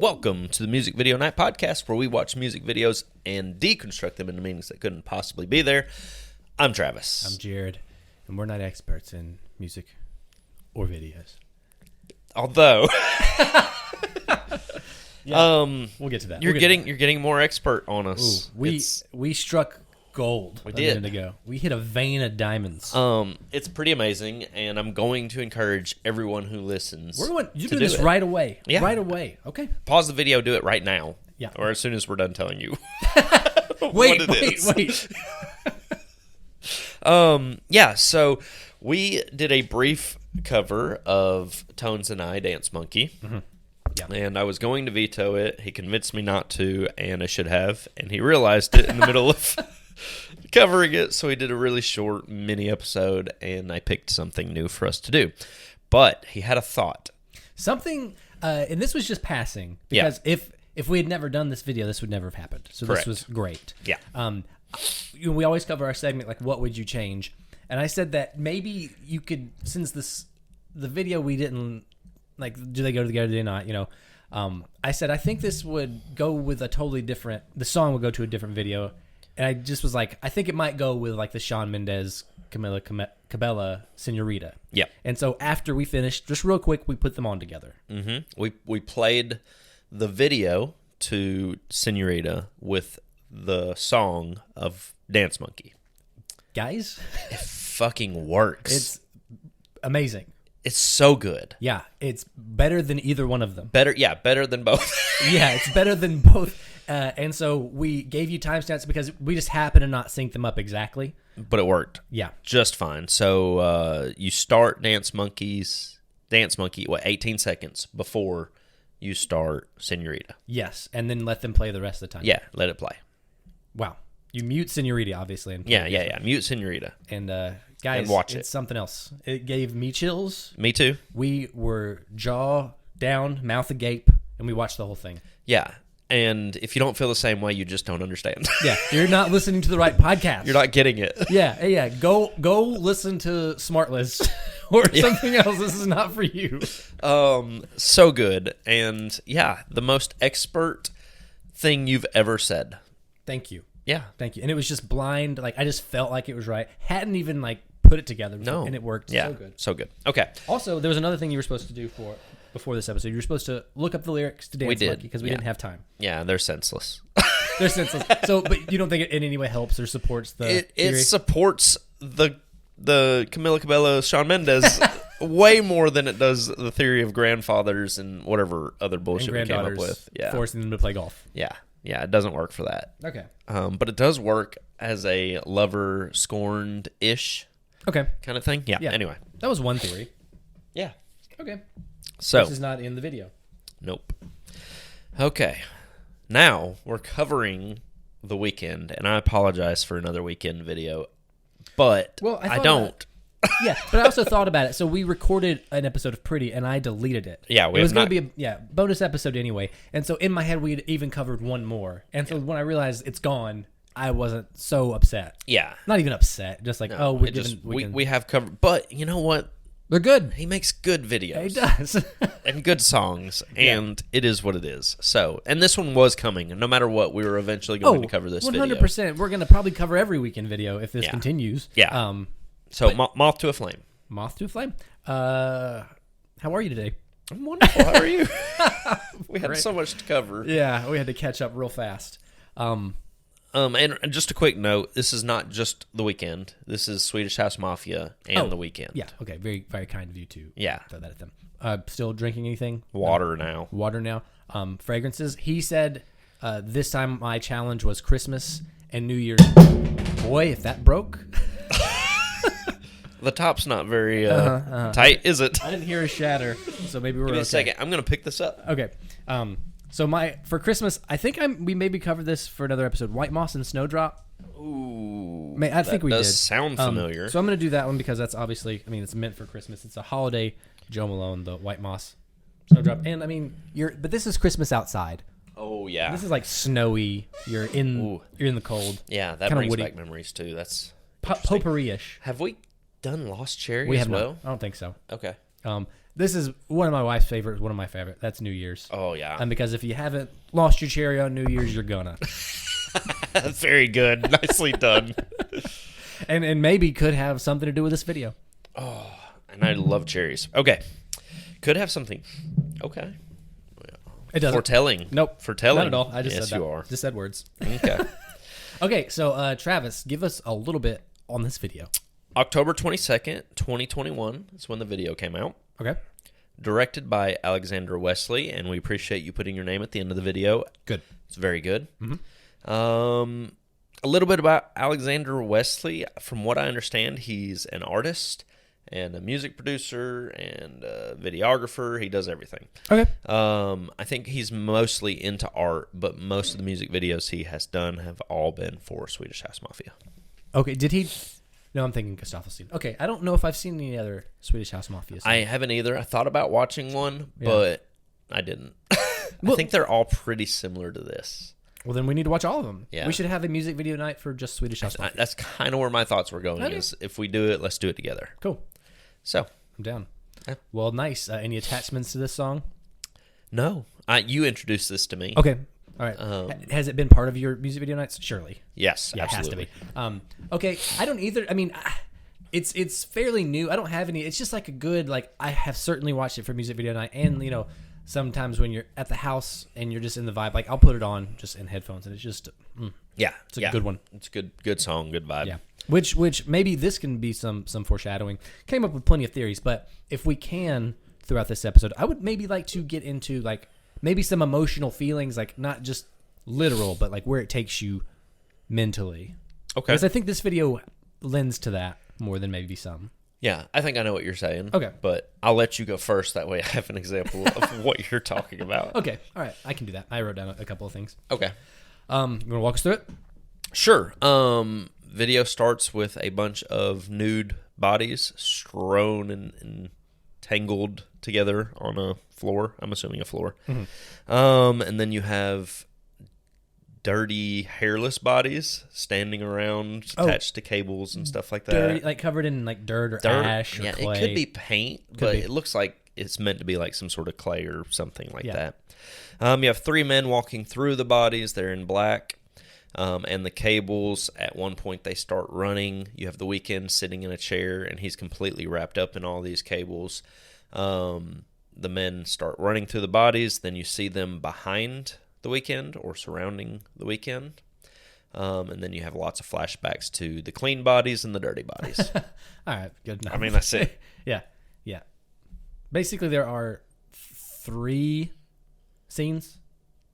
Welcome to the Music Video Night Podcast, where we watch music videos and deconstruct them into meanings that couldn't possibly be there. I'm Travis. I'm Jarrod, and we're not experts in music or videos. Although, we'll get to that. You're getting more expert on us. Ooh, we struck gold a minute ago. We hit a vein of diamonds. It's pretty amazing, and I'm going to encourage everyone who listens. You do this right away. Yeah. Right away. Okay. Pause the video. Do it right now. Yeah. Or as soon as we're done telling you. Wait. So we did a brief cover of Tones and I, Dance Monkey. Mm-hmm. Yeah. And I was going to veto it. He convinced me not to, and I should have. And he realized it in the middle of covering it, so he did a really short mini episode, and I picked something new for us to do. But he had a thought. Something, and this was just passing, because if we had never done this video, this would never have happened. So Correct. This was great. Yeah. We always cover our segment, like, what would you change? And I said that maybe you could, since the video we didn't, like, do they go together, do they not, I said, I think this would go with a totally different, the song would go to a different video. And I just was like, I think it might go with, like, the Shawn Mendes, Cabela, Senorita. Yeah. And so after we finished, just real quick, we put them on together. Mm-hmm. We played the video to Senorita with the song of Dance Monkey. Guys, It fucking works. it's amazing. It's so good. Yeah, it's better than either one of them. Better than both. Yeah, it's better than both. And so we gave you timestamps because we just happened to not sync them up exactly. But it worked. Yeah. Just fine. So you start Dance Monkey, 18 seconds before you start Senorita. Yes, and then let them play the rest of the time. Yeah, let it play. Wow. You mute Senorita, obviously. And Yeah. Mute Senorita. And guys, And watch it's it. something else. It gave me chills. Me too. We were jaw down, mouth agape, and we watched the whole thing. Yeah. And if you don't feel the same way, you just don't understand. Yeah, you're not listening to the right podcast. You're not getting it. Yeah. Go listen to Smartlist or something else. This is not for you. So good. And yeah, the most expert thing you've ever said. Thank you. Yeah. Thank you. And it was just blind. Like, I just felt like it was right. Hadn't even, like, put it together. No. And it worked. Yeah. So good. So good. Okay. Also, there was another thing you were supposed to do before this episode. You were supposed to look up the lyrics to Dance We did. Monkey because we didn't have time. Yeah, they're senseless. They're senseless. So, but you don't think it in any way helps or supports the It theory? supports the Camila Cabello, Shawn Mendes way more than it does the theory of grandfathers and whatever other bullshit we came up with. Yeah. Forcing them to play golf. Yeah. It doesn't work for that. Okay. But it does work as a lover scorned-ish Okay. kind of thing. Yeah. Anyway. That was one theory. Yeah. Okay. So. This is not in the video. Nope. Okay. Now we're covering the Weeknd, and I apologize for another Weeknd video, but Well, I I thought don't. Yeah, but I also thought about it. So we recorded an episode of Pretty, and I deleted it. Yeah, it was going to be a bonus episode anyway. And so in my head, we had even covered one more. And so when I realized it's gone, I wasn't so upset. Yeah. Not even upset. Just like, No, we have covered, but you know what? They're good. He makes good videos. He does. And good songs, and it is what it is. So, and this one was coming, and no matter what, we were eventually going to cover this 100%. video. 100%. We're going to probably cover every Weeknd video if this continues. Yeah. So, Moth to a Flame. Moth to a Flame. How are you today? I'm wonderful. How are you? We had so much to cover. Yeah, we had to catch up real fast. And just a quick note, this is not just The Weeknd. This is Swedish House Mafia and The Weeknd. Yeah, okay. Very, very kind of you to throw that at them. Still drinking anything? Water now. Water now. Fragrances. He said this time my challenge was Christmas and New Year's. Boy, if that broke. The top's not very tight, is it? I didn't hear a shatter, so maybe we're Give me okay. a second. I'm going to pick this up. Okay. So for Christmas, I think we maybe covered this for another episode. White Moss and Snowdrop. Ooh. I think we did. That does sound familiar. So I'm going to do that one because that's obviously, it's meant for Christmas. It's a holiday. Joe Malone, the White Moss, Snowdrop. And, but this is Christmas outside. Oh, yeah. This is like snowy. You're in the cold. Yeah, that brings back memories, too. That's potpourri-ish. Have we done Lost Cherry We as have well? not. I don't think so. Okay. This is one of my wife's favorites. One of my favorite. That's New Year's. Oh yeah. And because if you haven't lost your cherry on New Year's, you're gonna. Very good. Nicely done. And maybe could have something to do with this video. Oh, and I love cherries. Okay. Could have something. Okay. It doesn't. Foretelling. Nope. Foretelling. Not at all. I just yes, said that. you are. Just said words. Okay. Okay, so Travis, give us a little bit on this video. October 22nd, 2021 is when the video came out. Okay. Directed by Alexander Wesley, and we appreciate you putting your name at the end of the video. Good. It's very good. Mm-hmm. A little bit about Alexander Wesley. From what I understand, he's an artist and a music producer and a videographer. He does everything. Okay. I think he's mostly into art, but most of the music videos he has done have all been for Swedish House Mafia. Okay, did he... No, I'm thinking Gustafsson. Okay, I don't know if I've seen any other Swedish House Mafia songs. I haven't either. I thought about watching one, but I didn't. Well, I think they're all pretty similar to this. Well, then we need to watch all of them. Yeah. We should have a music video night for just Swedish House Mafia. That's kind of where my thoughts were going. Okay. Is if we do it, let's do it together. Cool. So I'm down. Yeah. Well, nice. Any attachments to this song? no, you introduced this to me. Okay. All right. Has it been part of your music video nights? Surely. Yes, Yeah, absolutely. it has to be. Okay, I don't either. I mean, it's fairly new. I don't have any. It's just like a good, like, I have certainly watched it for music video night. And, you know, sometimes when you're at the house and you're just in the vibe, like, I'll put it on just in headphones. And it's just, it's a good one. It's a good song, good vibe. Yeah. Which maybe this can be some foreshadowing. Came up with plenty of theories, but if we can throughout this episode, I would maybe like to get into like maybe some emotional feelings, like not just literal, but like where it takes you mentally. Okay. Because I think this video lends to that more than maybe some. Yeah, I think I know what you're saying. Okay. But I'll let you go first. That way I have an example of what you're talking about. Okay. All right. I can do that. I wrote down a couple of things. Okay. You want to walk us through it? Sure. Video starts with a bunch of nude bodies strewn and tangled together on a floor. I'm assuming a floor. Mm-hmm. And then you have dirty, hairless bodies standing around, attached to cables and stuff like that. Dirty, like covered in like dirt or ash or clay. It could be paint, but it looks like it's meant to be like some sort of clay or something like that. You have three men walking through the bodies. They're in black. And the cables, at one point, they start running. You have the Weeknd sitting in a chair, and he's completely wrapped up in all these cables. The men start running through the bodies. Then you see them behind the Weeknd or surrounding the Weeknd. And then you have lots of flashbacks to the clean bodies and the dirty bodies. All right, good enough. I mean, that's it. Yeah. Basically, there are 3 scenes.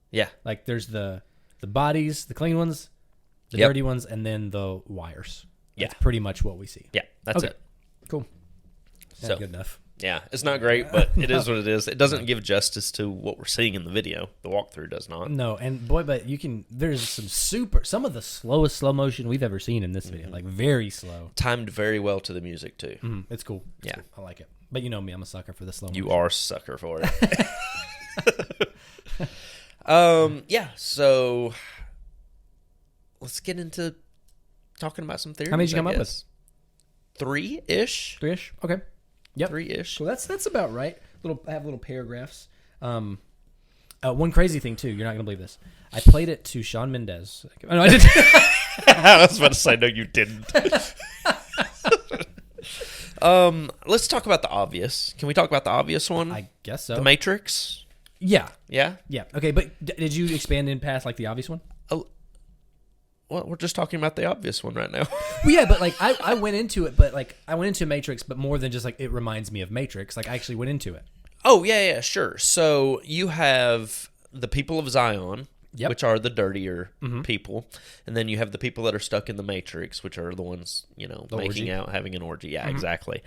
Yeah. Like, there's the bodies, the clean ones, the dirty ones, and then the wires. That's pretty much what we see. Yeah, that's it. Cool. So good enough. Yeah, it's not great, but it is what it is. It doesn't give justice to what we're seeing in the video. The walkthrough does not. No, and boy, but there's some of the slowest slow motion we've ever seen in this video. Like, very slow. Timed very well to the music, too. It's cool. Yeah. Cool. I like it. But you know me, I'm a sucker for the slow motion. You are a sucker for it. So let's get into talking about some theories. How many did you come up with? 3-ish. 3-ish? Okay. Yep. 3-ish. Well, that's about right. I have little paragraphs. One crazy thing too. You're not gonna believe this. I played it to Shawn Mendes. Oh, no, I didn't. I was about to say no, you didn't. Let's talk about the obvious. Can we talk about the obvious one? I guess so. The Matrix. Yeah. Yeah. Yeah. Okay, but did you expand in past like the obvious one? Well, we're just talking about the obvious one right now. Well, yeah, but like I went into it, but like I went into Matrix, but more than just like it reminds me of Matrix. Like I actually went into it. Oh yeah, sure. So you have the people of Zion, which are the dirtier people, and then you have the people that are stuck in the Matrix, which are the ones making orgy. out, having an orgy. Yeah, exactly.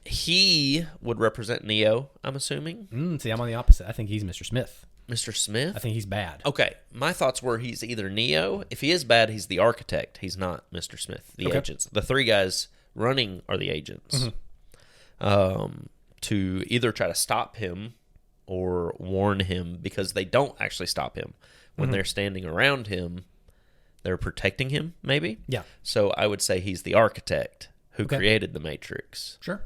He would represent Neo, I'm assuming. See, I'm on the opposite. I think he's Mr. Smith. Mr. Smith? I think he's bad. Okay, my thoughts were he's either Neo. If he is bad, he's the architect. He's not Mr. Smith, the agents. The 3 guys running are the agents. To either try to stop him or warn him, because they don't actually stop him. When they're standing around him, they're protecting him, maybe? Yeah. So I would say he's the architect who created the Matrix. Sure.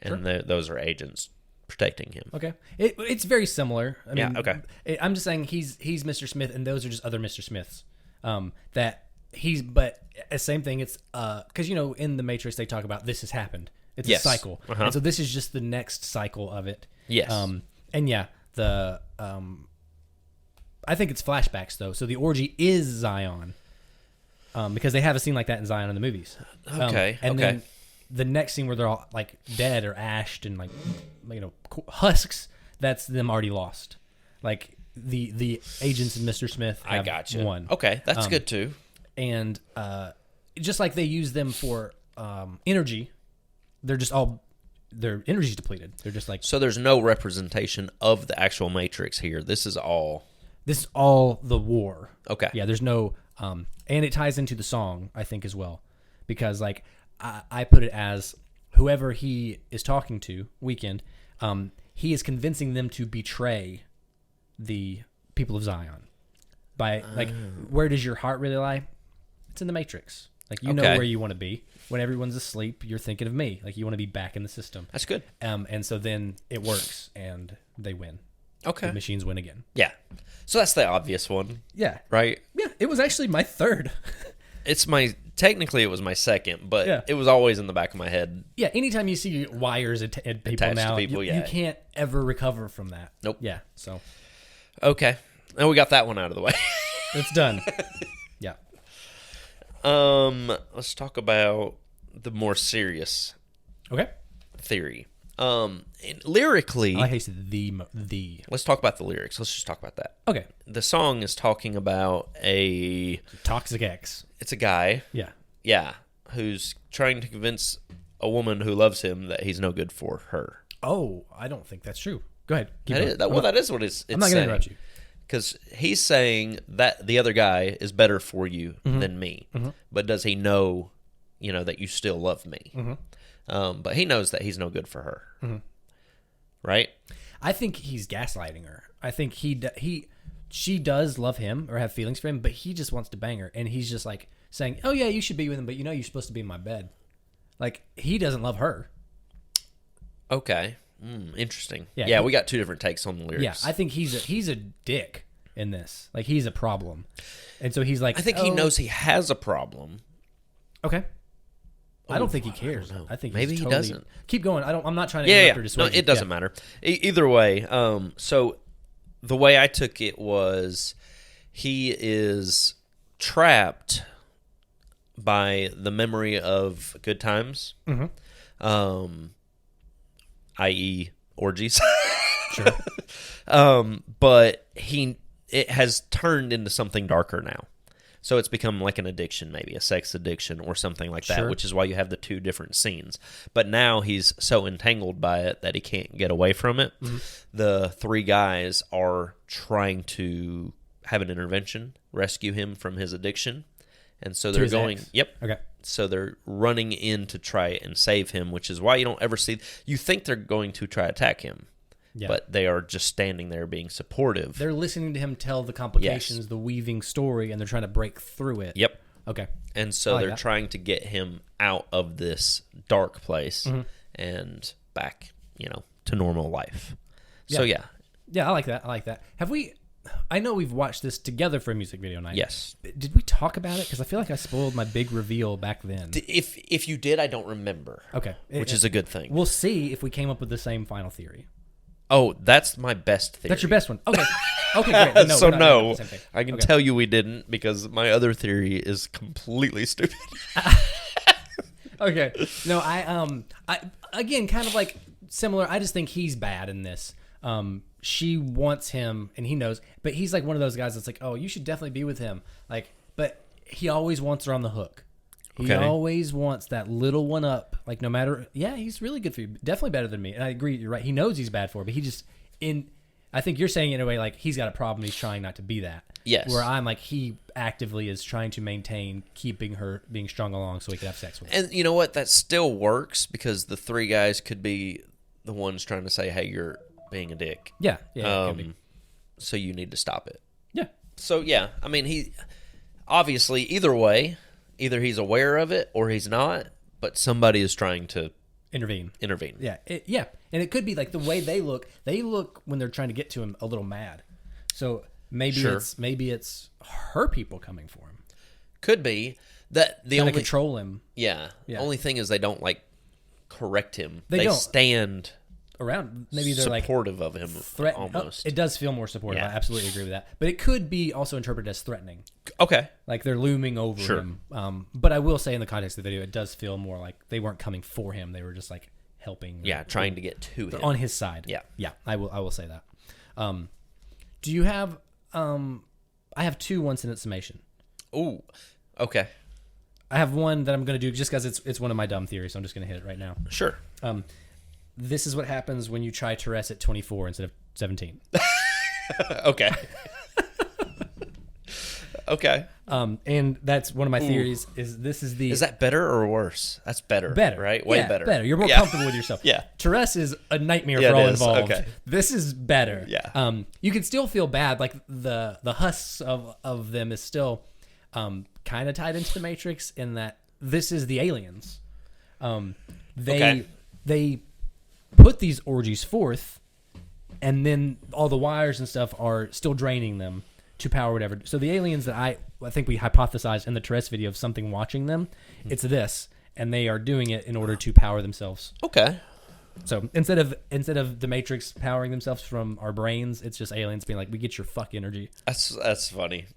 and those are agents protecting him. Okay, it's very similar. I mean, Yeah, okay. I'm just saying he's Mr. Smith, and those are just other Mr. Smiths. But same thing. It's because in the Matrix they talk about this has happened. It's Yes. a cycle, and so this is just the next cycle of it. Yes. And yeah, I think it's flashbacks though. So the orgy is Zion, because they have a scene like that in Zion in the movies. Okay. And then the next scene where they're all like dead or ashed and like husks, that's them already lost. Like the agents and Mr. Smith have won. Okay, that's good too. And just like they use them for energy, they're just all their energy's depleted. They're just like, so there's no representation of the actual Matrix here. This is all the war. Okay. Yeah, there's no and it ties into the song, I think, as well. Because like I put it as whoever he is talking to, Weeknd, he is convincing them to betray the people of Zion. By like, where does your heart really lie? It's in the Matrix. Like, you know where you want to be. When everyone's asleep, you're thinking of me. Like, you want to be back in the system. That's good. And so then it works, and they win. Okay. The machines win again. Yeah. So that's the obvious one. Yeah. Right? Yeah. It was actually my third. Technically it was my second, but Yeah. it was always in the back of my head. Yeah. Anytime you see wires and people Attached now, to people, you can't ever recover from that. Nope. Yeah. So Okay. And we got that one out of the way. it's done. Yeah. Let's talk about the more serious Okay. theory. And lyrically, I like how you said the. let's talk about the lyrics. Let's just talk about that. Okay. The song is talking about Toxic X. it's a guy, Yeah. who's trying to convince a woman who loves him that he's no good for her. Oh, I don't think that's true. Go ahead. Keep That going. is, that is what it's I'm not going to saying. interrupt you. Because he's saying that the other guy is better for you than me. Mm-hmm. But does he know, that you still love me? Mm-hmm. But he knows that he's no good for her. Mm-hmm. Right? I think he's gaslighting her. I think she does love him or have feelings for him, but he just wants to bang her. And he's just like saying, oh, yeah, you should be with him, but you're supposed to be in my bed. Like, he doesn't love her. Okay. Interesting. Yeah, Yeah, we got two different takes on the lyrics. Yeah, I think he's a dick in this. Like, he's a problem. And so he's like, I think he knows he has a problem. Okay. I don't think he cares. I think maybe he's he totally, doesn't. Keep going. I'm not trying to Yeah. interrupt or dissuade No, you. it doesn't matter. Either way, so the way I took it was he is trapped by the memory of good times, i.e. orgies. Sure. But it has turned into something darker now. So it's become like an addiction, maybe a sex addiction or something like that, Sure. which is why you have the two different scenes. But now he's so entangled by it that he can't get away from it. Mm-hmm. The three guys are trying to have an intervention, rescue him from his addiction. And so they're going, yep. Okay. So they're running in to try and save him, which is why you don't ever see, you think they're going to try to attack him. Yeah. But they are just standing there being supportive. They're listening to him tell the complications, the weaving story, and they're trying to break through it. Yep. Okay. And so they're trying to get him out of this dark place and back, to normal life. So, yeah. Yeah, I like that. I know we've watched this together for a music video night. Yes. Did we talk about it? Because I feel like I spoiled my big reveal back then. If you did, I don't remember. Okay. Which is a good thing. We'll see if we came up with the same final theory. Oh, that's my best theory. That's your best one. Okay. Okay, great. No, I can tell you we didn't because my other theory is completely stupid. Okay. No, I again, kind of like similar. I just think he's bad in this. She wants him, and he knows, but he's like one of those guys that's like, oh, you should definitely be with him. Like, but he always wants her on the hook. He always wants that little one up. Like, no matter, he's really good for you. Definitely better than me. And I agree, you're right. He knows he's bad for her, but he just, I think you're saying in a way, like, he's got a problem. He's trying not to be that. Yes. Where I'm like, he actively is trying to maintain keeping her being strung along so he could have sex with her. And you know what? That still works because the three guys could be the ones trying to say, hey, you're being a dick. Yeah. It could be. So you need to stop it. Yeah. So, I mean, he obviously, either way, either he's aware of it or he's not, but somebody is trying to intervene. Yeah, and it could be like the way they look. They look when they're trying to get to him a little mad. So maybe it's her people coming for him. Could be that the Trying only to control him. Yeah. Only thing is they don't like correct him. They don't. stand Around. Maybe they're supportive of him almost. It does feel more supportive. Yeah. I absolutely agree with that. But it could be also interpreted as threatening. Okay. Like they're looming over him. But I will say in the context of the video, it does feel more like they weren't coming for him. They were just like helping. Yeah, trying to get to him. On his side. Yeah. Yeah, I will say that. Do you have I have 2 1-sentence summation. Ooh. Okay. I have one that I'm going to do just because it's one of my dumb theories, so I'm just going to hit it right now. Sure. This is what happens when you try Therese at 24 instead of 17. Okay. Okay. And that's one of my theories. Is that better or worse? That's better. Better, right? Way better. Better. You're more comfortable with yourself. Yeah. Therese is a nightmare for all involved. Okay. This is better. Yeah. You can still feel bad. Like the husks of them is still kind of tied into the Matrix in that this is the aliens. They put these orgies forth, and then all the wires and stuff are still draining them to power whatever. So the aliens that I think we hypothesized in the Therese video of something watching them, it's this, and they are doing it in order to power themselves. Okay. So instead of the Matrix powering themselves from our brains, it's just aliens being like, "We get your fuck energy." That's funny.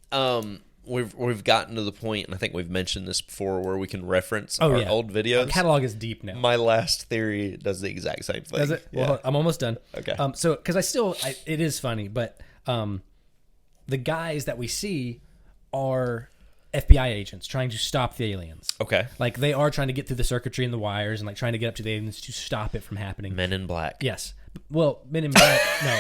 We've gotten to the point, and I think we've mentioned this before, where we can reference our old videos. Our catalog is deep now. My last theory does the exact same thing. Does it? Yeah. Well, I'm almost done. Okay. So because it is funny, but the guys that we see are FBI agents trying to stop the aliens. Okay. Like they are trying to get through the circuitry and the wires and like trying to get up to the aliens to stop it from happening. Men in Black. Yes. Well, Men in Black. No.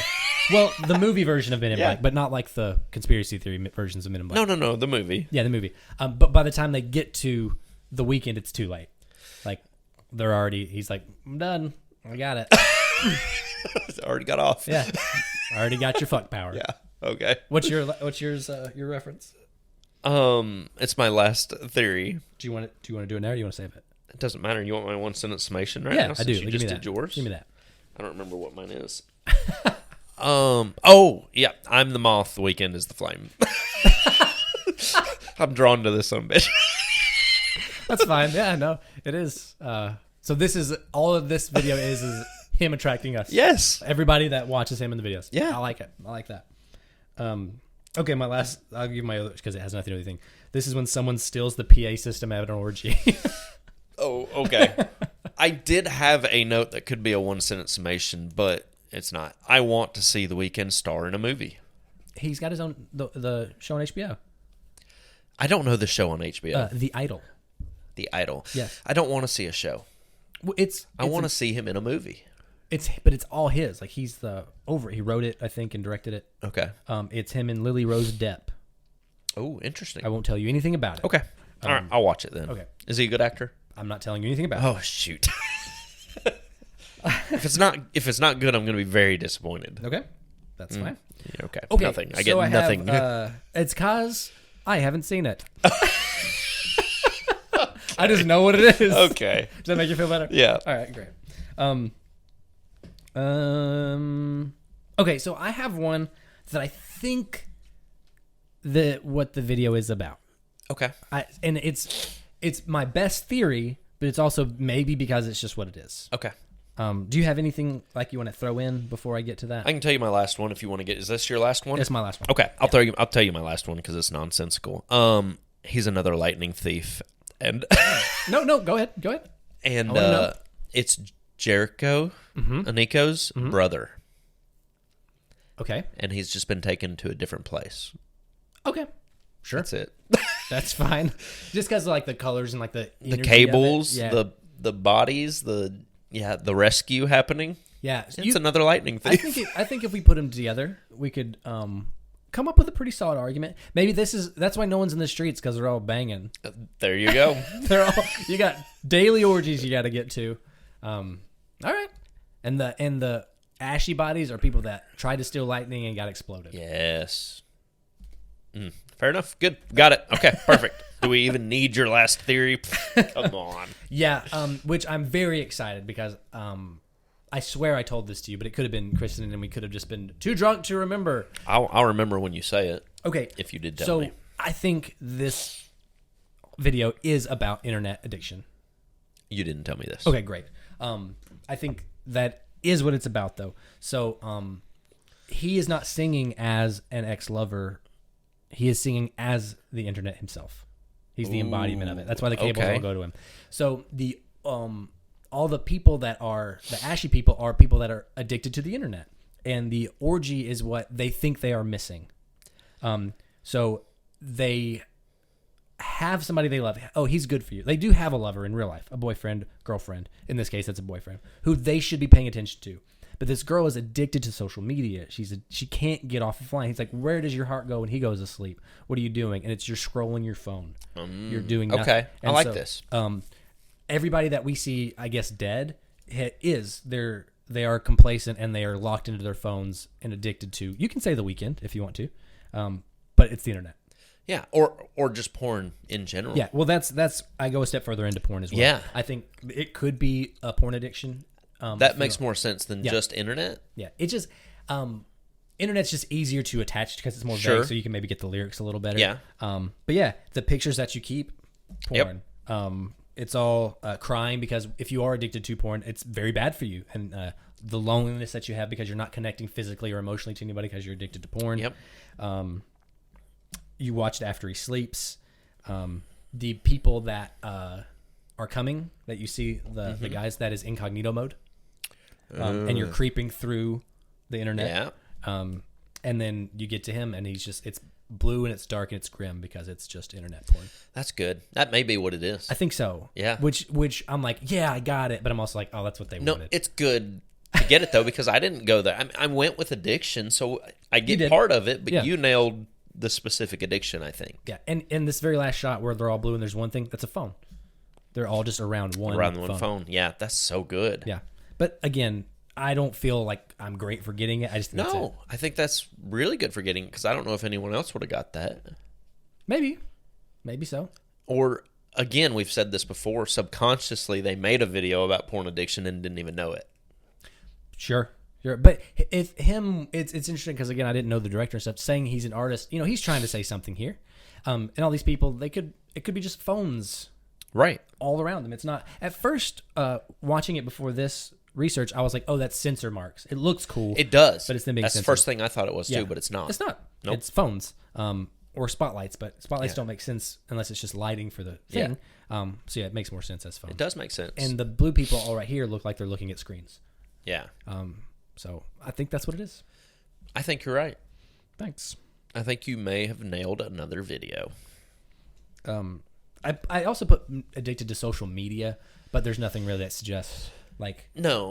Well, the movie version of Men in Black, but not like the conspiracy theory versions of Men in Black. No, the movie. Yeah, the movie. But by the time they get to the Weeknd, it's too late. Like he's like, I'm done. I got it. Already got off. Yeah. I already got your fuck power. Yeah. Okay. What's yours? Your reference? It's my last theory. Do you want to do it now, or do you want to save it? It doesn't matter. You want my 1-sentence summation right Yeah, now? I do. You Give just me did that. yours. Give me that. I don't remember what mine is. Oh yeah, I'm the Moth. The Weeknd is the flame. I'm drawn to this son of a bitch. That's fine. Yeah, no, it is. So this is all of this video is him attracting us. Yes. Everybody that watches him in the videos. Yeah. I like it. I like that. Okay, my last. I'll give my other because it has nothing to do with anything. This is when someone steals the PA system at an orgy. Oh, okay. I did have a note that could be a 1-sentence summation, but it's not. I want to see The Weeknd star in a movie. He's got his own the show on HBO. I don't know the show on HBO. The Idol. The Idol. Yes. I don't want to see a show. Well, I want to see him in a movie. But it's all his. Like he's he wrote it, I think, and directed it. Okay. It's him and Lily Rose Depp. Oh, interesting. I won't tell you anything about it. Okay. All right, I'll watch it then. Okay. Is he a good actor? I'm not telling you anything about it. Oh shoot. If it's not good, I'm going to be very disappointed. Okay. That's fine. Yeah, okay. Okay. Nothing. I get nothing. It's cause I haven't seen it. I just know what it is. Okay. Does that make you feel better? Yeah. All right, great. Okay, so I have one that I think that what the video is about. Okay. And it's my best theory, but it's also maybe because it's just what it is. Okay. Do you have anything like you want to throw in before I get to that? I can tell you my last one if you want to get. Is this your last one? It's my last one. Okay. I'll tell you my last one because it's nonsensical. He's another lightning thief, and No, go ahead. And it's Jericho, Aniko's brother. Okay. And he's just been taken to a different place. Okay. Sure. That's it. That's fine. Just because like the colors and like the cables, yeah. the bodies, the rescue happening. Yeah. It's another lightning thief. I think if we put them together, we could come up with a pretty solid argument. Maybe that's why no one's in the streets, because they're all banging. There you go. You got daily orgies you got to get to. All right. And the ashy bodies are people that tried to steal lightning and got exploded. Yes. Fair enough. Good. Got it. Okay, perfect. Do we even need your last theory? Come on. Yeah, which I'm very excited because I swear I told this to you, but it could have been Kristen and we could have just been too drunk to remember. I'll remember when you say it. Okay. If you did tell me. So I think this video is about internet addiction. You didn't tell me this. Okay, great. I think that is what it's about, though. So he is not singing as an ex-lover. He is singing as the internet himself. He's the embodiment of it. That's why the cables all go to him. So the all the people that are the ashy people are people that are addicted to the internet, and the orgy is what they think they are missing. So they have somebody they love. Oh, he's good for you. They do have a lover in real life, a boyfriend, girlfriend. In this case, that's a boyfriend who they should be paying attention to. But this girl is addicted to social media. She can't get off the line. He's like, where does your heart go when he goes to sleep? What are you doing? And it's you're scrolling your phone. You're doing nothing. Okay, and I like this. Everybody that we see, I guess, dead they are complacent and they are locked into their phones and addicted to. You can say The Weeknd if you want to, but it's the internet. Yeah, or just porn in general. Yeah, well, that's I go a step further into porn as well. Yeah. I think it could be a porn addiction. That makes more sense than just internet. Yeah, it just internet's just easier to attach because it's more vague, so you can maybe get the lyrics a little better. Yeah. But yeah, the pictures that you keep, porn. Yep. It's all crime because if you are addicted to porn, it's very bad for you, and the loneliness that you have because you're not connecting physically or emotionally to anybody because you're addicted to porn. Yep. You watch it after he sleeps. The people that are coming that you see the guys that is incognito mode. And you're creeping through the internet. Yeah. And then you get to him and it's blue and it's dark and it's grim because it's just internet porn. That's good. That may be what it is. I think so. Yeah. Which I'm like, yeah, I got it. But I'm also like, oh, that's what they wanted. No, it's good to get it though because I didn't go there. I went with addiction, so I get part of it, but you nailed the specific addiction, I think. Yeah. And in this very last shot where they're all blue and there's one thing, that's a phone. They're all just around one phone. Yeah, that's so good. Yeah. But again, I don't feel like I'm great for getting it. I just think no, I think that's really good for getting it because I don't know if anyone else would have got that. Maybe so. Or again, we've said this before. Subconsciously, they made a video about porn addiction and didn't even know it. Sure. But if it's interesting because again, I didn't know the director and stuff. Saying he's an artist, he's trying to say something here. And all these people, it could be just phones, right, all around them. It's not. At first, watching it before this research, I was like, oh, that's sensor marks. It looks cool. It does. But it's them being That's censored. the first thing I thought it was too, but it's not. It's not. Nope. It's phones or spotlights, but spotlights don't make sense unless it's just lighting for the thing. So yeah, it makes more sense as phones. It does make sense. And the blue people all right here look like they're looking at screens. Yeah. So I think that's what it is. I think you're right. Thanks. I think you may have nailed another video. I also put addicted to social media, but there's nothing really that suggests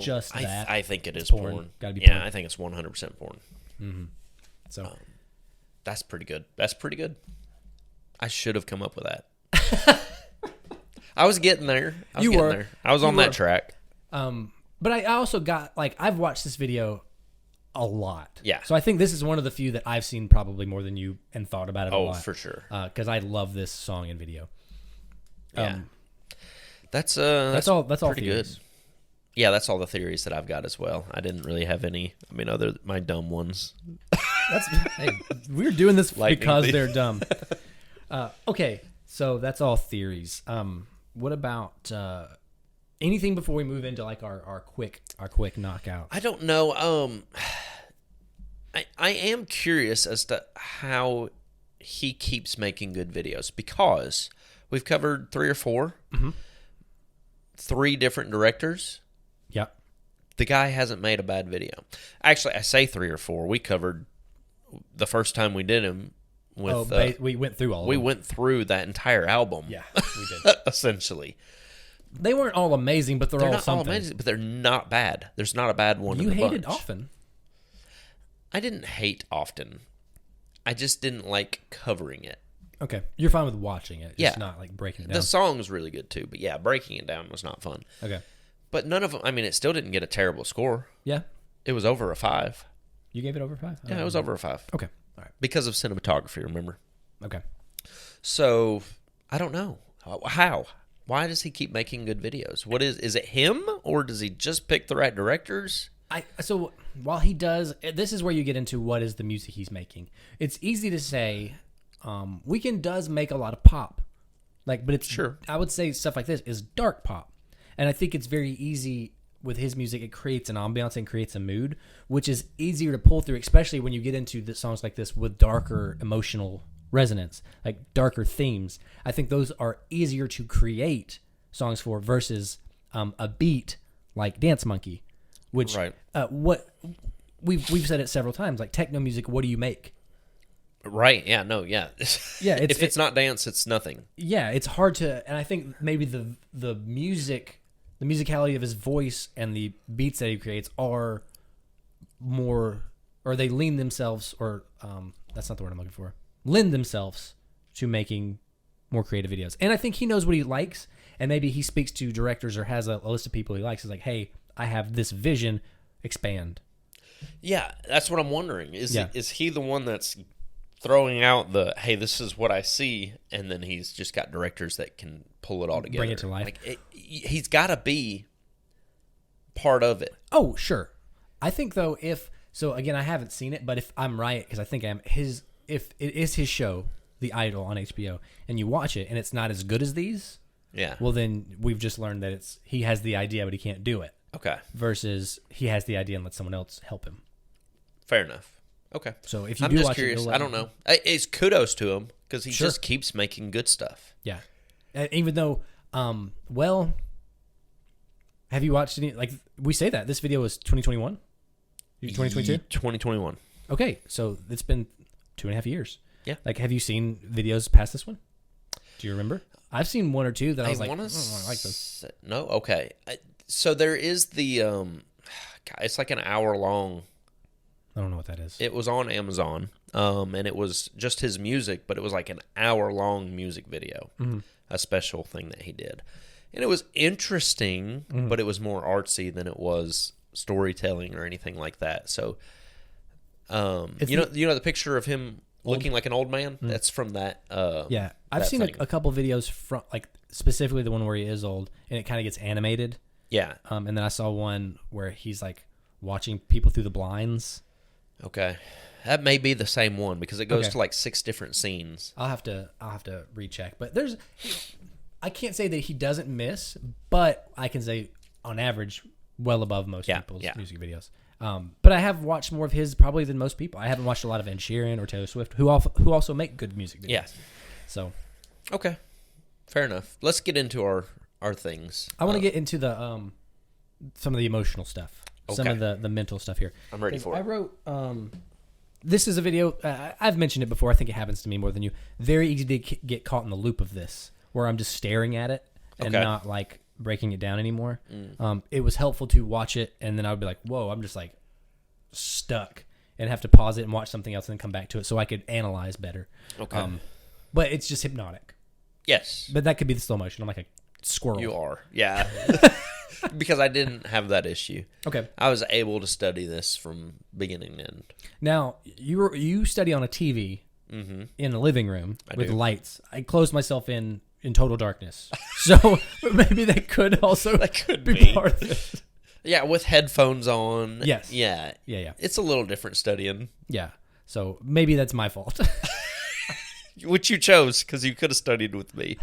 just that. I think it is porn. Gotta be porn. Yeah, I think it's 100% porn. Mm-hmm. So that's pretty good. That's pretty good. I should have come up with that. I was getting there. I was on that track. But I also got I've watched this video a lot. Yeah. So I think this is one of the few that I've seen probably more than you and thought about it a lot. Oh, for sure. Because I love this song and video. Yeah. That's all pretty theories. good. Yeah, that's all the theories that I've got as well. I didn't really have any. I mean, other my dumb ones. Hey, we're doing this because thief. they're dumb. Okay, so that's all theories. What about anything before we move into our quick knockout? I don't know. I am curious as to how he keeps making good videos because we've covered 3 or 4, 3 different directors. Yep. The guy hasn't made a bad video. Actually, I say 3 or 4. We covered the first time we did him with. We went through all. We went through that entire album. Yeah, we did. Essentially, they weren't all amazing, but they're all not something. all amazing, but they're not bad. There's not a bad one. You in the hated bunch. often. I didn't hate often. I just didn't like covering it. Okay, you're fine with watching it. Just not breaking it down. The song was really good too, but yeah, breaking it down was not fun. Okay. But none of them, I mean, it still didn't get a terrible score. Yeah. It was over a 5. You gave it over 5? Yeah, it was over a 5. Okay. All right. Because of cinematography, remember? Okay. So I don't know how. Why does he keep making good videos? What is it him, or does he just pick the right directors? So while he does, this is where you get into what is the music he's making. It's easy to say, Weeknd does make a lot of pop, but it's Sure. I would say stuff like this is dark pop, and I think it's very easy with his music. It creates an ambiance and creates a mood, which is easier to pull through, especially when you get into the songs like this with darker emotional resonance, like darker themes. I think those are easier to create songs for versus a beat like Dance Monkey, which Right. What we've said it several times, like techno music. What do you make? Right. Yeah. No. Yeah. Yeah. If it's not dance, it's nothing. Yeah, it's hard to, and I think maybe the musicality of his voice and the beats that he creates are more, or they lean themselves, or that's not the word I'm looking for, lend themselves to making more creative videos. And I think he knows what he likes, and maybe he speaks to directors or has a list of people he likes. He's like, hey, I have this vision, expand. Yeah, that's what I'm wondering. Is Yeah. is he the one that's throwing out the, hey, this is what I see, and then he's just got directors that can pull it all together, Bring it to life. He's got to be part of it. Oh, sure. I think though, so again, I haven't seen it, but if I'm right, because I think if it is his show, The Idol on HBO, and you watch it and it's not as good as these, Yeah. well then we've just learned that he has the idea but he can't do it. Okay. Versus he has the idea and let someone else help him. Fair enough. Okay. So if you I'm do just watch curious. it, I don't know. It's kudos to him because he Sure. just keeps making good stuff. Yeah. Even though, have you watched any? Like we say that this video was 2021, 2022, 2021. Okay, so it's been 2.5 years. Yeah. Like, have you seen videos past this one? Do you remember? I've seen one or two that I was like, I like this. No, okay. So there is the it's like an hour long. I don't know what that is. It was on Amazon, and it was just his music, but it was like an hour long music video, a special thing that he did, and it was interesting, but it was more artsy than it was storytelling or anything like that. So, you know the picture of him looking like an old man. That's from that. Yeah, I've seen a couple videos from, like, specifically the one where he is old and it kind of gets animated. Yeah. And then I saw one where he's like watching people through the blinds. Okay, that may be the same one because it goes Okay. to like 6 different scenes. I'll have to recheck. But I can't say that he doesn't miss, but I can say on average, well above most people's music videos. But I have watched more of his probably than most people. I haven't watched a lot of Ed Sheeran or Taylor Swift, who also make good music videos. Yeah. So, Okay, fair enough. Let's get into our things. I want to get into the some of the emotional stuff, some Okay. of the mental stuff here. I'm ready for it. I wrote this is a video. I've mentioned it before. I think it happens to me more than you. Very easy to get caught in the loop of this, where I'm just staring at it and Okay. not like breaking it down anymore. It was helpful to watch it, and then I would be like, "Whoa!" I'm just like stuck, and have to pause it and watch something else and then come back to it so I could analyze better. Okay. But it's just hypnotic. Yes. But that could be the slow motion. I'm like a squirrel. You are. Yeah. Because I didn't have that issue. Okay. I was able to study this from beginning to end. Now, you study on a TV in a living room with do. lights. I closed myself in total darkness. So maybe that could also be part of it. Yeah, with headphones on. Yes. Yeah. Yeah. It's a little different studying, Yeah. So maybe that's my fault. which you chose because you could have studied with me.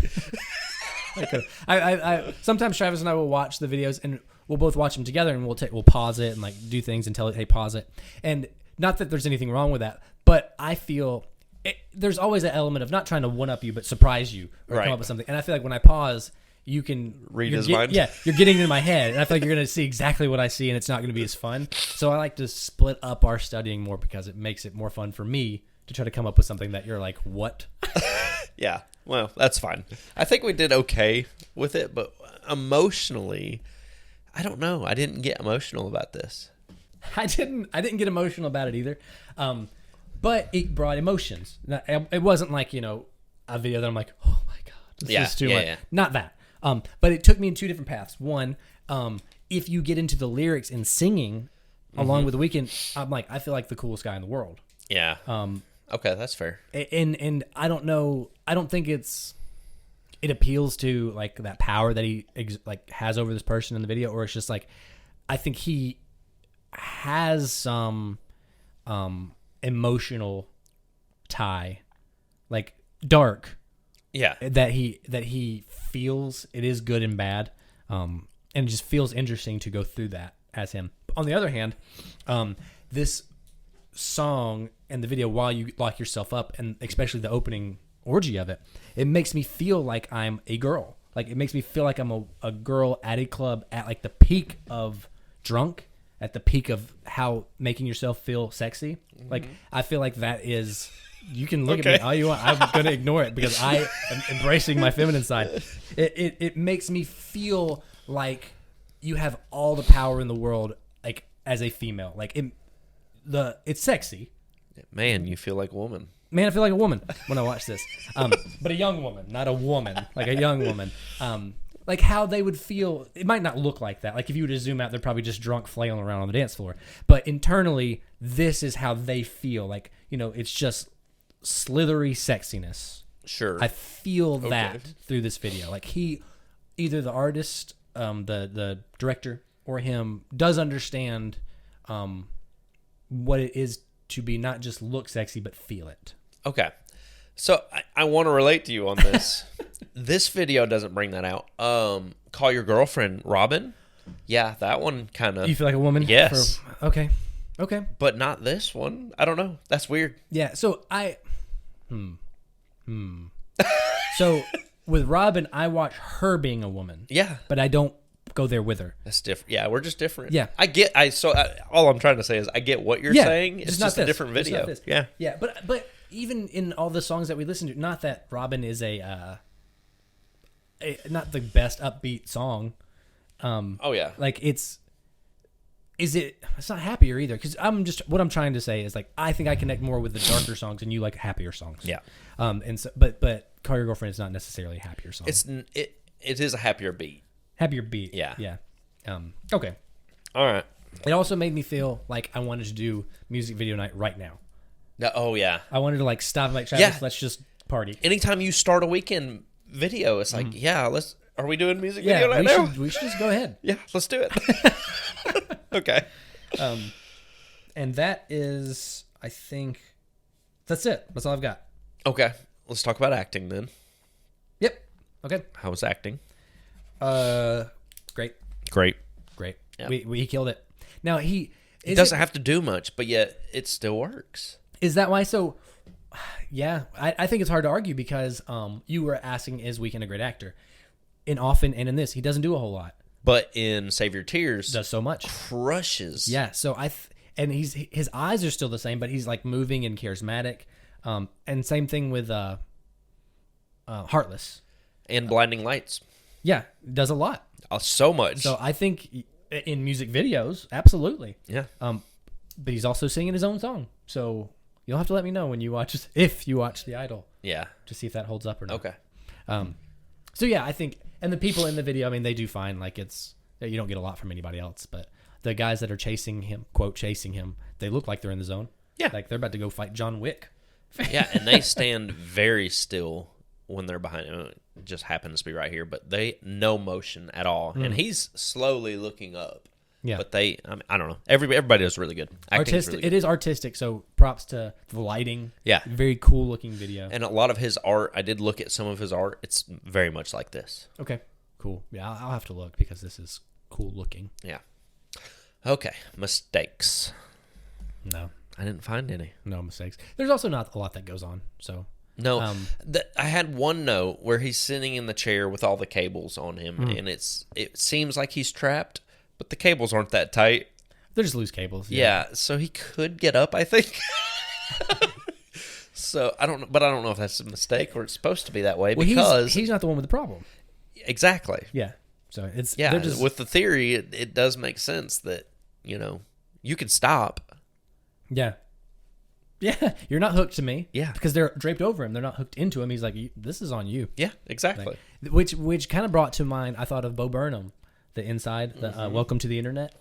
I sometimes Travis and I will watch the videos and we'll both watch them together and we'll pause it and like do things and tell it, hey, pause it. And not that there's anything wrong with that, but I feel there's always an element of not trying to one up you, but surprise you or come up with something. And I feel like when I pause, you can read his mind. Yeah, you're getting into my head, and I feel like you're going to see exactly what I see, and it's not going to be as fun. So I like to split up our studying more because it makes it more fun for me to try to come up with something that you're like, what? Yeah. Well, that's fine. I think we did okay with it, but emotionally, I don't know. I didn't get emotional about this. I didn't get emotional about it either. But it brought emotions. It wasn't like, a video that I'm like, oh my God, this is too much. Yeah. Not that. But it took me in two different paths. One, if you get into the lyrics and singing along with The Weeknd, I'm like, I feel like the coolest guy in the world. Yeah. Okay, that's fair. And I don't know. I don't think it appeals to like that power that he like has over this person in the video, or it's just like I think he has some emotional tie, like dark. Yeah. That he feels it is good and bad, and it just feels interesting to go through that as him. On the other hand, this song and the video, while you lock yourself up, and especially the opening orgy of it, it makes me feel like I'm a girl. Like, it makes me feel like I'm a girl at a club at like the peak of drunk, at the peak of how making yourself feel sexy. Mm-hmm. Like, I feel like that is... You can look at me all you want. I'm going to ignore it because I am embracing my feminine side. It makes me feel like you have all the power in the world, like as a female. Like it's sexy. Man, you feel like a woman. Man, I feel like a woman when I watch this. But a young woman, not a woman. Like a young woman. Like how they would feel. It might not look like that. Like if you were to zoom out, they're probably just drunk flailing around on the dance floor. But internally, this is how they feel. Like, it's just slithery sexiness. Sure. I feel that through this video. Like either the artist, the director, or him does understand what it is to be not just look sexy, but feel it. Okay. So I want to relate to you on this. This video doesn't bring that out. Call Your Girlfriend Robin. Yeah, that one kind of... You feel like a woman? Yes. Okay. But not this one. I don't know. That's weird. Yeah, so So with Robin, I watch her being a woman. Yeah. But I don't go there with her. That's different. Yeah, we're just different. Yeah. All I'm trying to say is I get what you're saying. It's just a different video. It's not this. Yeah. Yeah, but even in all the songs that we listen to, not that Robin is not the best upbeat song. Oh yeah. Like it's not happier either, because what I'm trying to say is like I think I connect more with the darker songs and you like happier songs. Yeah. And so but Call Your Girlfriend is not necessarily a happier song. It is a happier beat. Happier beat. Yeah. Yeah. Okay. All right. It also made me feel like I wanted to do music video night right now. Oh yeah. I wanted to like stop, like Travis, let's just party. Anytime you start a weekend video, it's like, are we doing music video night now? We should just go ahead. Yeah, let's do it. Okay. And that is, I think, that's it. That's all I've got. Okay. Let's talk about acting then. Yep. Okay. How was acting? Great. Yep. We killed it. Now he doesn't have to do much, but yet it still works. Is that why? So, yeah, I think it's hard to argue because you were asking, is Weeknd a great actor? In Often and in this, he doesn't do a whole lot. But in Save Your Tears, does so much. Crushes. Yeah. So and his eyes are still the same, but he's like moving and charismatic. And same thing with Heartless and Blinding Lights. Yeah, does a lot. So much. So I think in music videos, absolutely. Yeah. But he's also singing his own song. So you'll have to let me know when you watch, if you watch The Idol. Yeah. To see if that holds up or not. Okay. So yeah, I think, and the people in the video, I mean, they do fine. Like you don't get a lot from anybody else, but the guys that are chasing him, quote, chasing him, they look like they're in the zone. Yeah. Like they're about to go fight John Wick. Yeah. And they stand very still when they're behind him. It just happens to be right here, but no motion at all. And he's slowly looking up. Yeah. But I don't know. Everybody does really good. Artistic. Really good. It is artistic, so props to the lighting. Yeah. Very cool looking video. And a lot of his art, I did look at some of his art. It's very much like this. Okay. Cool. Yeah, I'll have to look because this is cool looking. Yeah. Okay. Mistakes. No. I didn't find any. No mistakes. There's also not a lot that goes on, so... No, I had one note where he's sitting in the chair with all the cables on him, and it seems like he's trapped, but the cables aren't that tight. They're just loose cables. Yeah, so he could get up, I think. So I don't know if that's a mistake or it's supposed to be that way because he's not the one with the problem. Exactly. Yeah. So it's with the theory, it does make sense that you can stop. Yeah. Yeah, you're not hooked to me. Yeah. Because they're draped over him. They're not hooked into him. He's like, this is on you. Yeah, exactly. Like, which kind of brought to mind, I thought of Bo Burnham, the Inside, the Welcome to the Internet.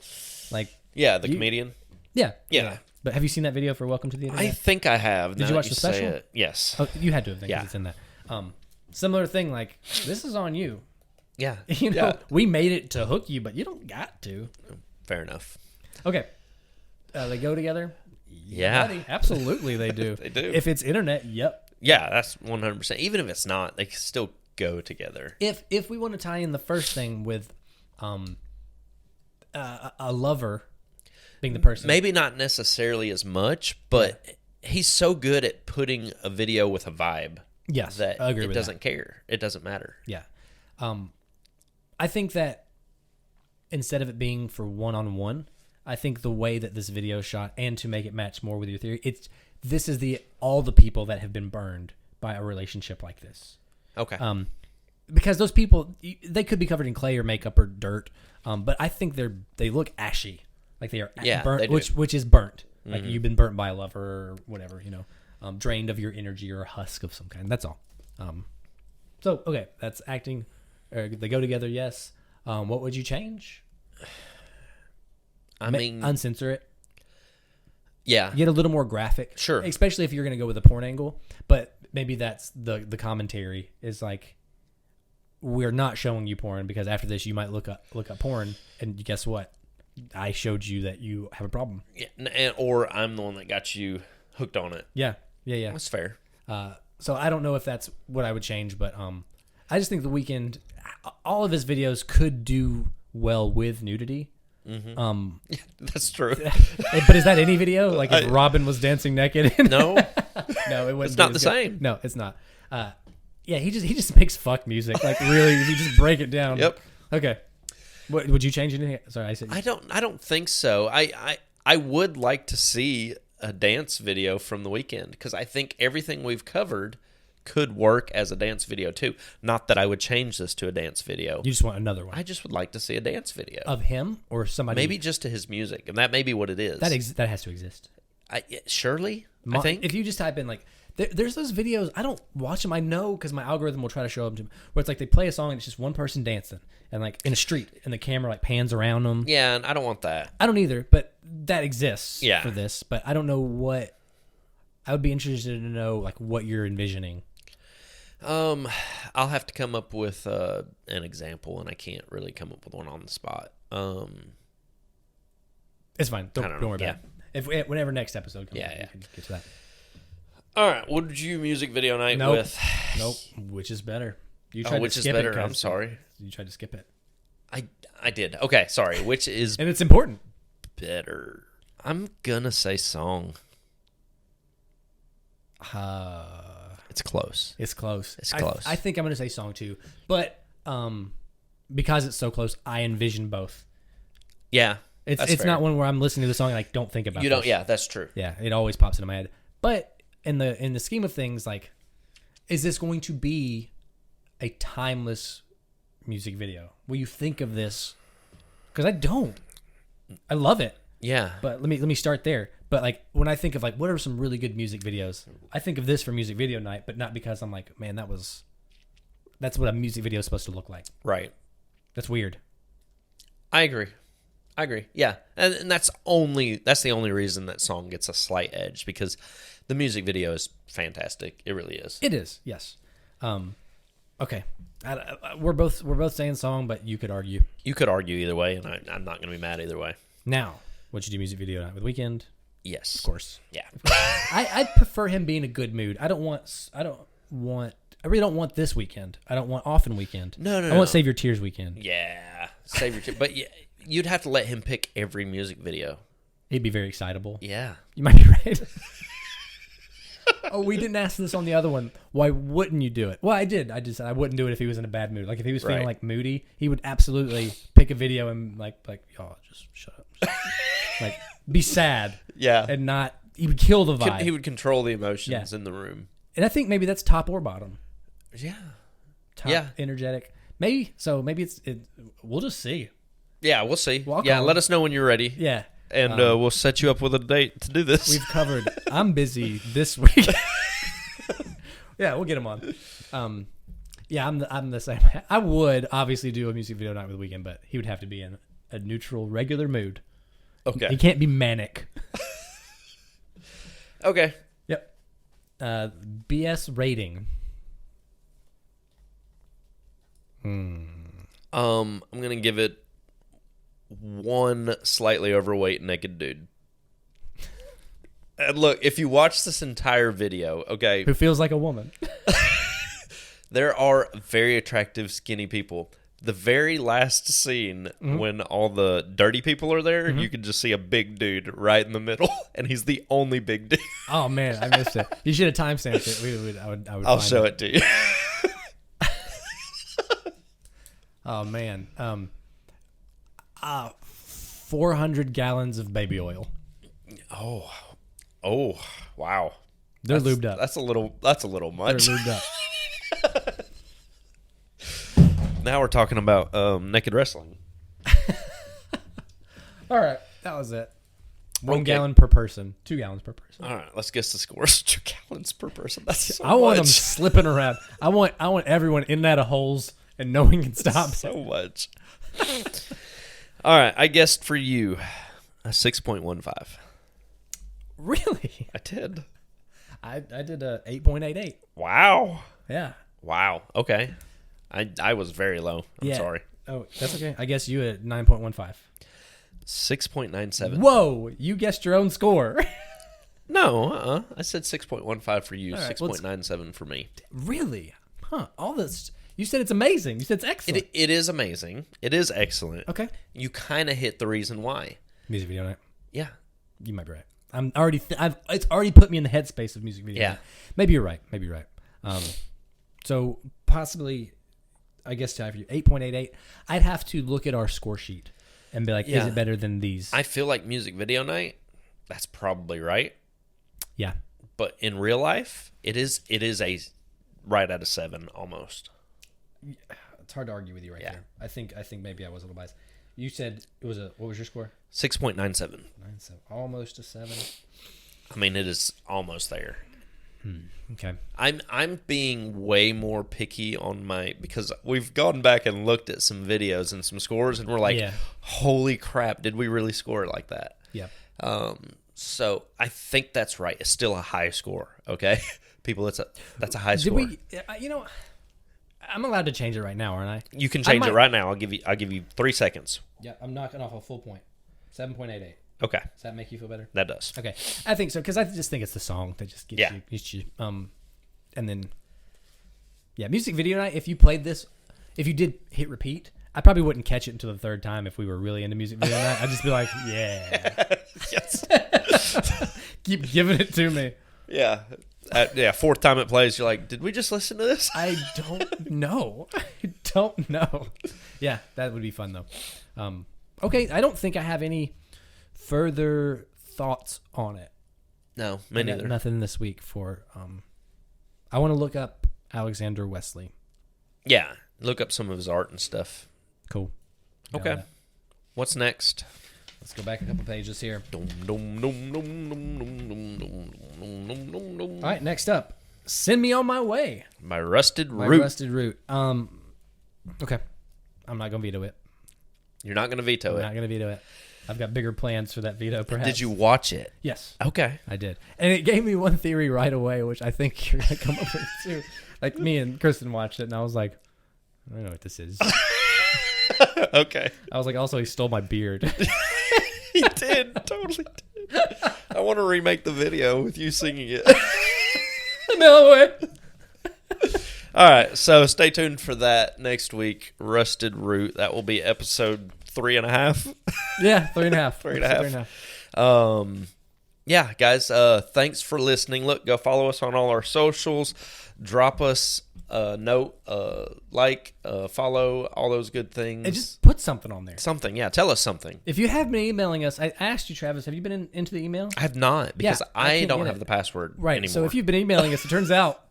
Like, yeah, the comedian. Yeah. Yeah. But have you seen that video for Welcome to the Internet? I think I have. Did you watch the special? Yes. Oh, you had to have, because Yeah. it's in that. Similar thing, like, this is on you. Yeah. You know, we made it to hook you, but you don't got to. Fair enough. Okay. They go together? Yeah. Buddy. Absolutely they do. They do. If it's internet, yep. Yeah, that's 100%. Even if it's not, they can still go together. If we want to tie in the first thing with a lover being the person. Maybe not necessarily as much, but he's so good at putting a video with a vibe. Yes, That I agree it with doesn't care. It doesn't matter. Yeah. I think that instead of it being for one-on-one, I think the way that this video is shot, and to make it match more with your theory, this is all the people that have been burned by a relationship like this. Okay. Because those people, they could be covered in clay or makeup or dirt, but I think they look ashy, like they are burnt, they do. which is burnt. Like you've been burnt by a lover or whatever, drained of your energy or a husk of some kind. That's all. So okay, that's acting. They go together. Yes. What would you change? I mean, uncensor it. Yeah. Get a little more graphic. Sure. Especially if you're going to go with a porn angle. But maybe that's the commentary is like, we're not showing you porn because after this you might look up porn, and guess what? I showed you that you have a problem. Yeah, or I'm the one that got you hooked on it. Yeah. That's fair. So I don't know if that's what I would change, but I just think The Weeknd, all of his videos could do well with nudity. That's true. But is that any video? Like if Robin was dancing naked? No. No, it wasn't. It's not the same. No, it's not. Yeah, he just makes fuck music. Like really, if you just break it down. Yep. Okay. What would you change anything? Sorry, I said. I don't think so. I would like to see a dance video from The Weeknd because I think everything we've covered could work as a dance video too. Not that I would change this to a dance video. You just want another one. I just would like to see a dance video of him or somebody. Maybe just to his music, and that may be what it is. That has to exist. Surely, I think. If you just type in like, there's those videos. I don't watch them. I know because my algorithm will try to show them to me. Where it's like they play a song and it's just one person dancing and like in a street and the camera like pans around them. Yeah, and I don't want that. I don't either, but that exists Yeah. for this. But I don't know what. I would be interested to know like what you're envisioning. I'll have to come up with an example, and I can't really come up with one on the spot. It's fine. Don't worry yeah. about it. Whenever next episode comes Yeah, out, yeah. you can get to that. All right, what did you music video night Nope. with? Nope. Which is better? You tried which to is skip better? it. 'Cause I'm sorry. You tried to skip it, I did. Okay, sorry. Which is and it's important. better? I'm gonna say song. It's close. It's close. It's close. I think I'm going to say song too, but because it's so close, I envision both. Yeah, It's that's fair. not one where I'm listening to the song and I don't think about. You don't. this. Yeah, that's true. Yeah, it always pops into my head. But in the scheme of things, like, is this going to be a timeless music video? Will you think of this? Because I don't. I love it. Yeah, But let me start there. But like when I think of like what are some really good music videos, I think of this for music video night, but not because I'm like, man, that's what a music video is supposed to look like. right. That's weird. I agree. Yeah, and that's the only reason that song gets a slight edge because the music video is fantastic. It really is. It is, yes. Okay, we're both saying song, but you could argue. You could argue either way, and I'm not going to be mad either way. Now, what'd you do music video night with Weeknd? Yes, Of course. Yeah. I prefer him being in a good mood. I really don't want this weekend. I don't want often weekend. No. I want Save Your Tears weekend. Yeah, save your but you'd have to let him pick every music video. He'd be very excitable. Yeah. You might be right. Oh, we didn't ask this on the other one. Why wouldn't you do it? Well, I did. I just said I wouldn't do it if he was in a bad mood. Like if he was feeling Right. like moody, he would absolutely pick a video and like y'all just shut up. Like be sad. Yeah. And not. He would kill the vibe. He would control the emotions Yeah. in the room. And I think maybe that's top or bottom. Yeah. Top, Yeah. energetic. Maybe. So maybe it's. We'll just see. Yeah, we'll see. Well, I'll yeah, call let him. us know when you're ready. Yeah. And we'll set you up with a date to do this. We've covered. I'm busy this week. Yeah, we'll get him on. Yeah, I'm the same. I would obviously do a music video night with Weeknd, but he would have to be in a neutral, regular mood. Okay. He can't be manic. Okay. Yep. BS rating. I'm gonna give it one slightly overweight naked dude. And look, if you watch this entire video, okay, Who feels like a woman. there are very attractive skinny people. The very last scene, when all the dirty people are there, you can just see a big dude right in the middle, and he's the only big dude. Oh man, I missed it. You should have timestamped it. I would I'll show it to you. Oh man. 400 gallons of baby oil. Oh, wow. They're lubed up. That's a little much. They're lubed up. Now we're talking about naked wrestling. All right, that was it. 1 Okay. gallon per person. 2 gallons per person. All right, let's guess the scores. 2 gallons per person. That's so I want them much. slipping around. I want everyone in and out of holes and no one can stop. So much. All right, I guessed for you a 6.15. Really? I did. I did a 8.88. Wow. Yeah. Wow. Okay. I was very low. I'm Yeah. sorry. Oh, that's okay. I guess you at 9.15. 6.97. Whoa, you guessed your own score. No, I said 6.15 for you, All right, well, 6.97 for me. Really? Huh. All this. You said it's amazing. You said it's excellent. It is amazing. It is excellent. Okay. You kind of hit the reason why. Music video night. Yeah. You might be right. I'm already. It's already put me in the headspace of music video. Yeah. night. Maybe you're right. Maybe you're right. So possibly, I guess to have you 8.88. I'd have to look at our score sheet and be like, is Yeah. it better than these? I feel like music video night, that's probably right. Yeah. But in real life, it is a right out of 7 almost. It's hard to argue with you right Yeah. there. I think maybe I was a little biased. You said it was what was your score? 6.97. 9, so almost a 7. I mean, it is almost there. Okay. I'm being way more picky on because we've gone back and looked at some videos and some scores, and we're like, Yeah. holy crap, did we really score it like that? Yeah. So I think that's right. It's still a high score, okay? People, that's a high Did score. we? I'm allowed to change it right now, aren't I? You can change it right now. I'll give you 3 seconds. Yeah, I'm knocking off a full point. 7.88. Okay, Does that make you feel better? that does. Okay, I think so because I just think it's the song that just gets Yeah. you. And then, yeah, music video night. If you played this, if you did hit repeat, I probably wouldn't catch it until the third time if we were really into music video night. I'd just be like, yeah, Yes. keep giving it to me. Yeah. Yeah. 4th time it plays, you're like, did we just listen to this? I don't know. I don't know. Yeah, that would be fun though. Okay, I don't think I have any further thoughts on it. No, me I got neither. nothing this week for. I want to look up Alexander Wesley. Yeah, look up some of his art and stuff. Cool. Okay. What's next? Let's go back a couple pages here. All right, next up, Send Me On My Way. My rusted My root. Rusted Root. Okay, I'm not gonna veto it. You're not going to veto I'm it. not gonna veto it. I've got bigger plans for that veto. Perhaps. Did you watch it? Yes. Okay. I did. And it gave me one theory right away, which I think you're going to come up with too. Like me and Kristen watched it, and I was like, I don't know what this is. Okay. I was like, also, he stole my beard. He did. Totally did. I want to remake the video with you singing it. No way. All right. So stay tuned for that next week. Rusted Root. That will be episode 3.5. Yeah, 3.5. 3.5. Yeah, guys, thanks for listening. Look, go follow us on all our socials. Drop us a note, follow, all those good things. And just put something on there. Something, yeah. Tell us something. If you have been emailing us, I asked you, Travis, have you been into the email? I have not, because Yeah, I I can't don't get have it. the password Right. anymore. So if you've been emailing us, it turns out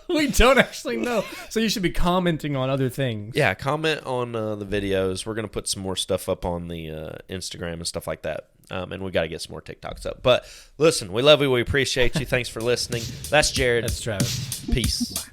we don't actually know. So you should be commenting on other things. Yeah, comment on the videos. We're going to put some more stuff up on the Instagram and stuff like that. And we got to get some more TikToks up. But listen, we love you. We appreciate you. Thanks for listening. That's Jarrod. That's Travis. Peace.